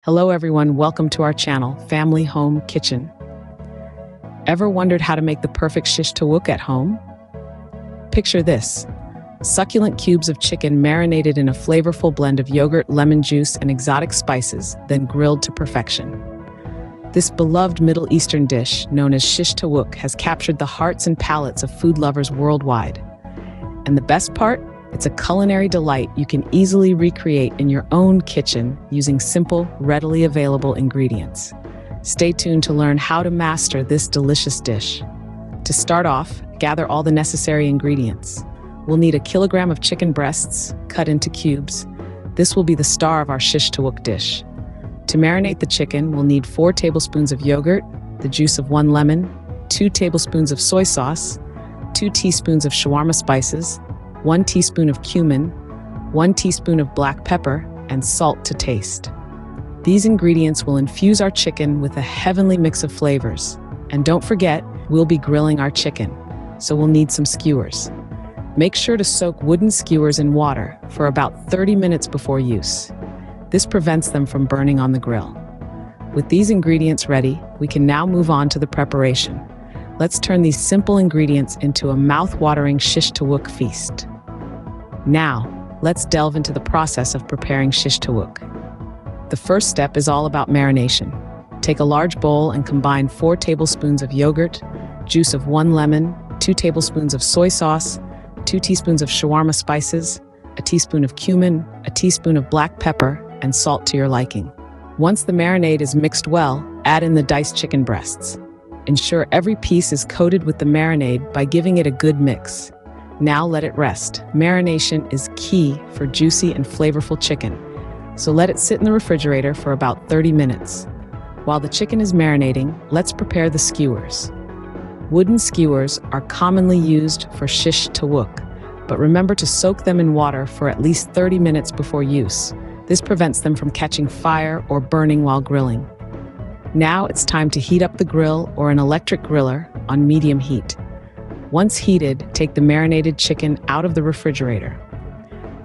Hello everyone, welcome to our channel, Family Home Kitchen. Ever wondered how to make the perfect shish tawook at home? Picture this: succulent cubes of chicken marinated in a flavorful blend of yogurt, lemon juice, and exotic spices, then grilled to perfection. This beloved Middle Eastern dish, known as shish tawook, has captured the hearts and palates of food lovers worldwide. And the best part? It's a culinary delight you can easily recreate in your own kitchen using simple, readily available ingredients. Stay tuned to learn how to master this delicious dish. To start off, gather all the necessary ingredients. We'll need 1 kilogram of chicken breasts, cut into cubes. This will be the star of our shish tawook dish. To marinate the chicken, we'll need 4 tablespoons of yogurt, the juice of 1 lemon, 2 tablespoons of soy sauce, 2 teaspoons of shawarma spices, 1 teaspoon of cumin, 1 teaspoon of black pepper, and salt to taste. These ingredients will infuse our chicken with a heavenly mix of flavors. And don't forget, we'll be grilling our chicken, so we'll need some skewers. Make sure to soak wooden skewers in water for about 30 minutes before use. This prevents them from burning on the grill. With these ingredients ready, we can now move on to the preparation. Let's turn these simple ingredients into a mouth-watering shish tawook feast. Now, let's delve into the process of preparing shish tawook. The first step is all about marination. Take a large bowl and combine 4 tablespoons of yogurt, juice of 1 lemon, 2 tablespoons of soy sauce, 2 teaspoons of shawarma spices, a teaspoon of cumin, a teaspoon of black pepper, and salt to your liking. Once the marinade is mixed well, add in the diced chicken breasts. Ensure every piece is coated with the marinade by giving it a good mix. Now let it rest. Marination is key for juicy and flavorful chicken, so let it sit in the refrigerator for about 30 minutes. While the chicken is marinating, let's prepare the skewers. Wooden skewers are commonly used for shish tawook, but remember to soak them in water for at least 30 minutes before use. This prevents them from catching fire or burning while grilling. Now it's time to heat up the grill or an electric griller on medium heat. Once heated, take the marinated chicken out of the refrigerator.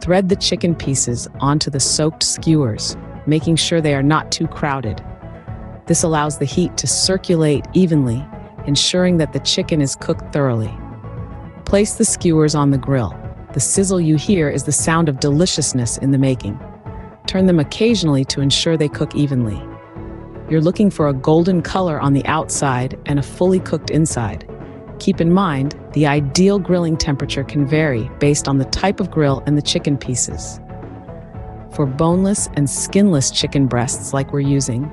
Thread the chicken pieces onto the soaked skewers, making sure they are not too crowded. This allows the heat to circulate evenly, ensuring that the chicken is cooked thoroughly. Place the skewers on the grill. The sizzle you hear is the sound of deliciousness in the making. Turn them occasionally to ensure they cook evenly. You're looking for a golden color on the outside and a fully cooked inside. Keep in mind, the ideal grilling temperature can vary based on the type of grill and the chicken pieces. For boneless and skinless chicken breasts like we're using,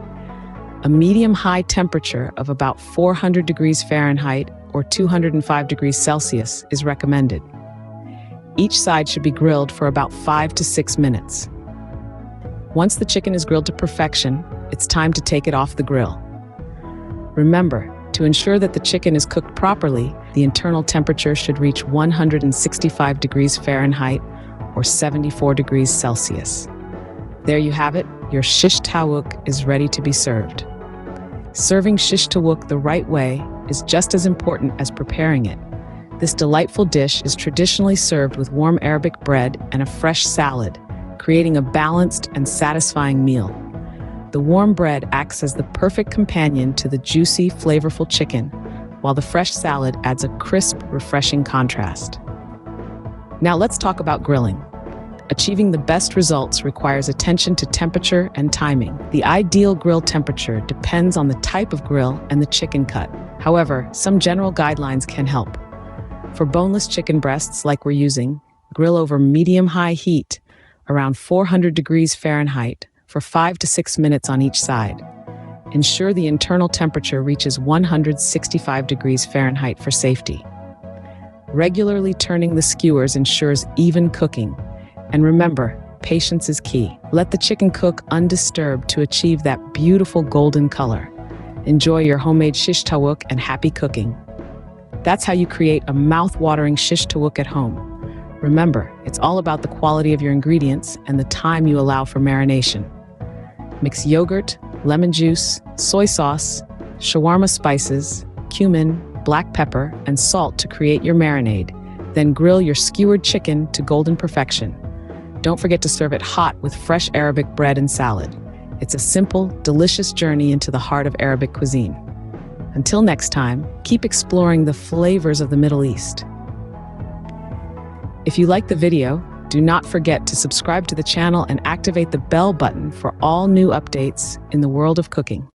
a medium-high temperature of about 400 degrees Fahrenheit or 205 degrees Celsius is recommended. Each side should be grilled for about 5 to 6 minutes. Once the chicken is grilled to perfection, it's time to take it off the grill. Remember, to ensure that the chicken is cooked properly, the internal temperature should reach 165 degrees Fahrenheit or 74 degrees Celsius. There you have it, your shish tawook is ready to be served. Serving shish tawook the right way is just as important as preparing it. This delightful dish is traditionally served with warm Arabic bread and a fresh salad, creating a balanced and satisfying meal. The warm bread acts as the perfect companion to the juicy, flavorful chicken, while the fresh salad adds a crisp, refreshing contrast. Now let's talk about grilling. Achieving the best results requires attention to temperature and timing. The ideal grill temperature depends on the type of grill and the chicken cut. However, some general guidelines can help. For boneless chicken breasts like we're using, grill over medium-high heat, around 400 degrees Fahrenheit, for 5 to 6 minutes on each side. Ensure the internal temperature reaches 165 degrees Fahrenheit for safety. Regularly turning the skewers ensures even cooking. And remember, patience is key. Let the chicken cook undisturbed to achieve that beautiful golden color. Enjoy your homemade shish tawook and happy cooking. That's how you create a mouth-watering shish tawook at home. Remember, it's all about the quality of your ingredients and the time you allow for marination. Mix yogurt, lemon juice, soy sauce, shawarma spices, cumin, black pepper, and salt to create your marinade. Then grill your skewered chicken to golden perfection. Don't forget to serve it hot with fresh Arabic bread and salad. It's a simple, delicious journey into the heart of Arabic cuisine. Until next time, keep exploring the flavors of the Middle East. If you like the video, do not forget to subscribe to the channel and activate the bell button for all new updates in the world of cooking.